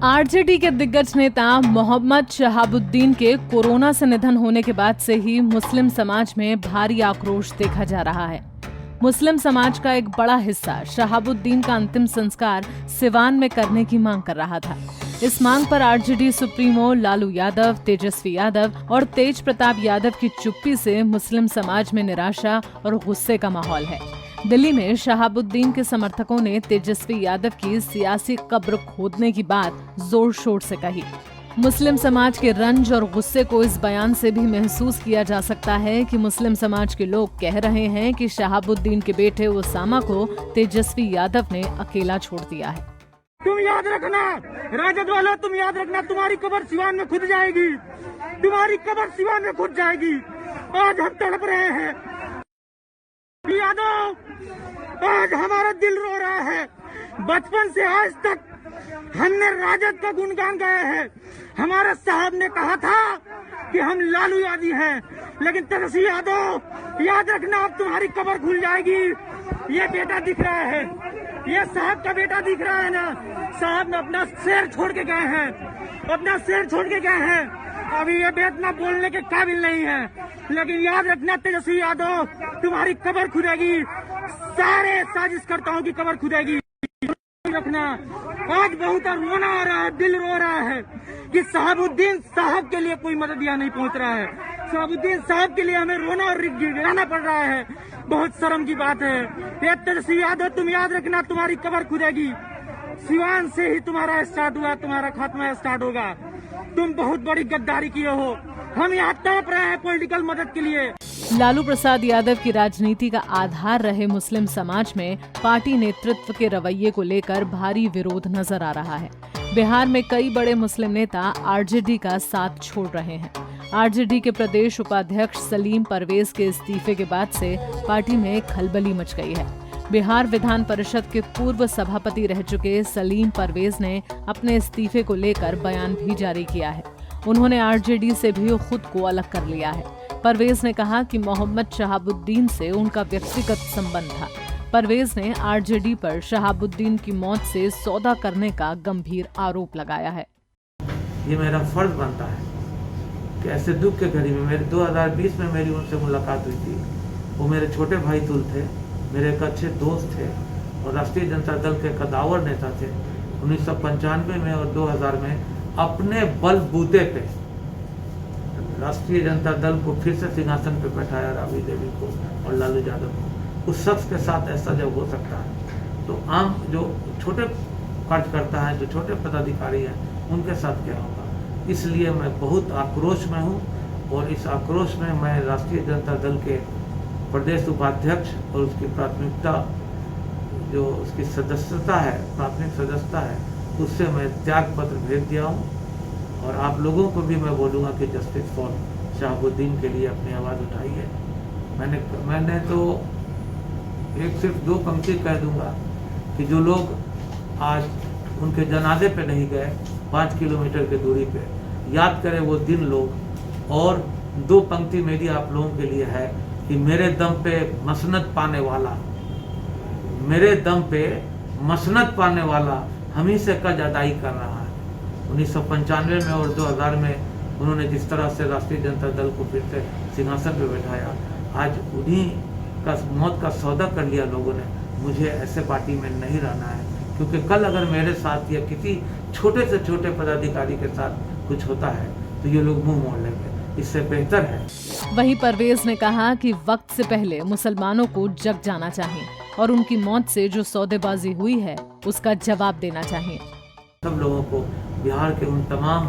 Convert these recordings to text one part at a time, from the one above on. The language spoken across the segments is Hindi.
आरजेडी के दिग्गज नेता मोहम्मद शहाबुद्दीन के कोरोना से निधन होने के बाद से ही मुस्लिम समाज में भारी आक्रोश देखा जा रहा है। मुस्लिम समाज का एक बड़ा हिस्सा शहाबुद्दीन का अंतिम संस्कार सिवान में करने की मांग कर रहा था। इस मांग पर आरजेडी सुप्रीमो लालू यादव, तेजस्वी यादव और तेज प्रताप यादव की चुप्पी से मुस्लिम समाज में निराशा और गुस्से का माहौल है। दिल्ली में शहाबुद्दीन के समर्थकों ने तेजस्वी यादव की सियासी कब्र खोदने की बात जोर शोर से कही। मुस्लिम समाज के रंज और गुस्से को इस बयान से भी महसूस किया जा सकता है कि मुस्लिम समाज के लोग कह रहे हैं कि शहाबुद्दीन के बेटे उसामा को तेजस्वी यादव ने अकेला छोड़ दिया है। तुम याद रखना राजद वालों, तुम याद रखना, तुम्हारी कब्र सिवान में खुद जाएगी, तुम्हारी कब्र सिवान में खुद जाएगी। आज हम तड़प रहे हैं यादव, आज हमारा दिल रो रहा है। बचपन से आज तक हमने राजद का गुणगान गाया है। हमारे साहब ने कहा था कि हम लालू यादी हैं, लेकिन तेजस्वी यादव याद रखना, अब तुम्हारी कब्र खुल जाएगी। ये बेटा दिख रहा है, ये साहब का बेटा दिख रहा है ना, साहब ने अपना शेर छोड़ के गए हैं, अपना शेर छोड़ के गए हैं। अभी ये बेटा बोलने के काबिल नहीं है, लेकिन याद रखना तेजस्वी यादव, तुम्हारी कब्र खुदेगी, सारे साजिशकर्ताओं की कब्र खुदेगी। रखना, आज बहुत रोना आ रहा है, दिल रो रहा है कि शहाबुद्दीन साहब के लिए कोई मदद यहाँ नहीं पहुँच रहा है। शहाबुद्दीन साहब के लिए हमें रोना और गिड़गिड़ाना पड़ रहा है। बहुत शर्म की बात है। ये तेजस्वी यादव, तुम याद रखना, तुम्हारी कब्र खुदेगी। सिवान से ही तुम्हारा स्टार्ट हुआ, तुम्हारा खात्मा स्टार्ट होगा। तुम बहुत बड़ी गद्दारी किए हो। हम यहाँ तड़प रहे हैं पॉलिटिकल मदद के लिए। लालू प्रसाद यादव की राजनीति का आधार रहे मुस्लिम समाज में पार्टी नेतृत्व के रवैये को लेकर भारी विरोध नजर आ रहा है। बिहार में कई बड़े मुस्लिम नेता आरजेडी का साथ छोड़ रहे हैं। आरजेडी के प्रदेश उपाध्यक्ष सलीम परवेज के इस्तीफे के बाद से पार्टी में खलबली मच गई है। बिहार विधान परिषद के पूर्व सभापति रह चुके सलीम परवेज ने अपने इस्तीफे को लेकर बयान भी जारी किया है। उन्होंने आरजेडी से भी खुद को अलग कर लिया है। परवेज ने कहा कि मोहम्मद शहाबुद्दीन से उनका व्यक्तिगत संबंध था। परवेज ने आरजेडी पर शहाबुद्दीन की मौत से सौदा करने का गंभीर आरोप लगाया है। ये मेरा फर्ज बनता है कि ऐसे दुख के घड़ी में, मेरे 2020 में मेरी उनसे मुलाकात हुई थी। वो मेरे छोटे भाई तुल थे, मेरे एक अच्छे दोस्त थे और राष्ट्रीय जनता दल के कदावर नेता थे। 1995 में और 2000 में अपने बलबूते पे राष्ट्रीय जनता दल को फिर से सिंहासन पे बैठाया, राबड़ी देवी को और लालू यादव को। उस शख्स के साथ ऐसा जब हो सकता है तो आम जो छोटे कार्यकर्ता है, जो छोटे पदाधिकारी हैं, उनके साथ क्या होगा। इसलिए मैं बहुत आक्रोश में हूँ और इस आक्रोश में मैं राष्ट्रीय जनता दल के प्रदेश उपाध्यक्ष और उसकी प्राथमिकता जो उसकी सदस्यता है, प्राथमिक सदस्यता है, उससे मैं त्याग पत्र भेज दिया हूँ। और आप लोगों को भी मैं बोलूँगा कि जस्टिस फॉर शहाबुद्दीन के लिए अपनी आवाज़ उठाइए। मैंने तो एक सिर्फ 2 पंक्ति कह दूँगा कि जो लोग आज उनके जनाजे पे नहीं गए 5 किलोमीटर की दूरी पे, याद करें वो दिन लोग। और 2 पंक्ति मेरी आप लोगों के लिए है कि मेरे दम पे मसनद पाने वाला, मेरे दम पे मसनद पाने वाला हम ही से कर्ज अदाई कर रहा है। 1995 में और 2000 में उन्होंने जिस तरह से राष्ट्रीय जनता दल को फिर से सिंहासन पर बैठाया, आज उन्हीं का मौत का सौदा कर लिया लोगों ने। मुझे ऐसे पार्टी में नहीं रहना है, क्योंकि कल अगर मेरे साथ या किसी छोटे से छोटे पदाधिकारी के साथ कुछ होता है तो ये लोग मुंह मोड़ लेंगे। इससे बेहतर है। वहीं परवेज ने कहा कि वक्त से पहले मुसलमानों को जग जाना चाहिए और उनकी मौत से जो सौदेबाजी हुई है उसका जवाब देना चाहिए। सब लोगों को, बिहार के उन तमाम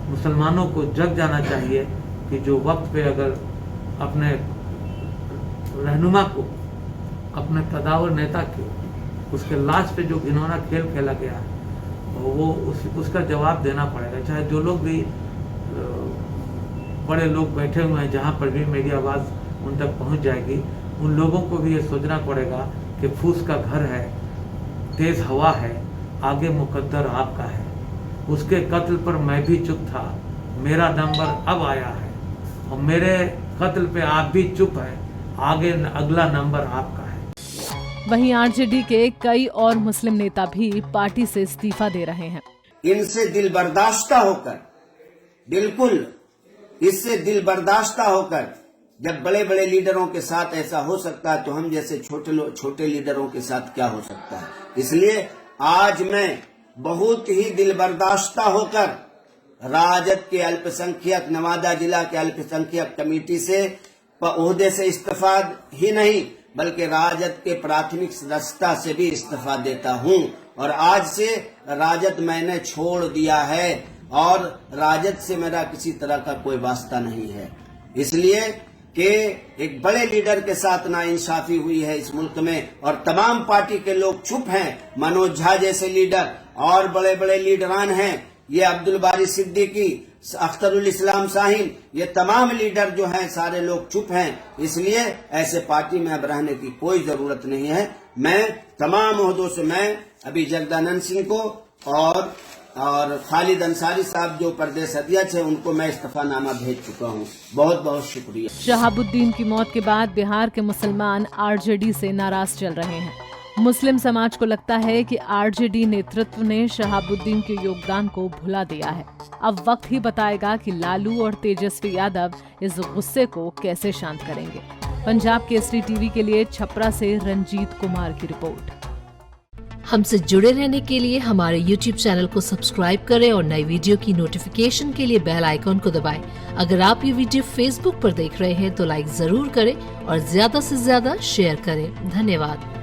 मुसलमानों को जग जाना चाहिए कि जो वक्त पे अगर अपने रहनुमा को, अपने कदावर नेता के, उसके लाश पे जो घिनौना खेल खेला गया है वो उसका जवाब देना पड़ेगा। चाहे जो लोग भी बड़े लोग बैठे हुए हैं, जहाँ पर भी मेरी आवाज़ उन तक पहुँच जाएगी, उन लोगों को भी ये सोचना पड़ेगा कि फूस का घर है, तेज़ हवा है, आगे मुकद्दर आपका है। उसके कत्ल पर मैं भी चुप था, मेरा नंबर अब आया है और मेरे कत्ल पे आप भी चुप है, आगे अगला नंबर आपका है। वहीं आरजेडी के कई और मुस्लिम नेता भी पार्टी से इस्तीफा दे रहे हैं। इनसे दिल बर्दाश्ता होकर, बिल्कुल इससे दिल बर्दाश्ता होकर, जब बड़े बड़े लीडरों के साथ ऐसा हो सकता है तो हम जैसे छोटे लीडरों के साथ क्या हो सकता है। इसलिए आज मैं बहुत ही दिल बर्दाश्ता होकर राजद के अल्पसंख्यक, नवादा जिला के अल्पसंख्यक कमेटी से ओहदे से इस्तीफा ही नहीं बल्कि राजद के प्राथमिक सदस्यता से भी इस्तीफा देता हूं। और आज से राजद मैंने छोड़ दिया है और राजद से मेरा किसी तरह का कोई वास्ता नहीं है। इसलिए कि एक बड़े लीडर के साथ नाइंसाफी हुई है इस मुल्क में और तमाम पार्टी के लोग चुप हैं। मनोज झा जैसे लीडर और बड़े बड़े लीडरान हैं, ये अब्दुल बारी सिद्दीकी, अख्तरुल इस्लाम शाहीन, ये तमाम लीडर जो हैं सारे लोग चुप हैं। इसलिए ऐसे पार्टी में अब रहने की कोई जरूरत नहीं है। मैं तमाम ओहदों से मैं अभी जगदानंद सिंह को और खालिद अंसारी साहब जो प्रदेश अध्यक्ष है उनको मैं इस्तीफानामा भेज चुका हूँ। बहुत बहुत शुक्रिया। शहाबुद्दीन की मौत के बाद बिहार के मुसलमान आरजेडी से नाराज चल रहे हैं। मुस्लिम समाज को लगता है कि आरजेडी नेतृत्व ने शहाबुद्दीन के योगदान को भुला दिया है। अब वक्त ही बताएगा कि लालू और तेजस्वी यादव इस गुस्से को कैसे शांत करेंगे। पंजाब केसरी टीवी के लिए छपरा से रंजीत कुमार की रिपोर्ट। हमसे जुड़े रहने के लिए हमारे YouTube चैनल को सब्सक्राइब करें और नई वीडियो की नोटिफिकेशन के लिए बेल आइकॉन को दबाएं। अगर आप ये वीडियो Facebook पर देख रहे हैं तो लाइक जरूर करें और ज्यादा से ज्यादा शेयर करें। धन्यवाद।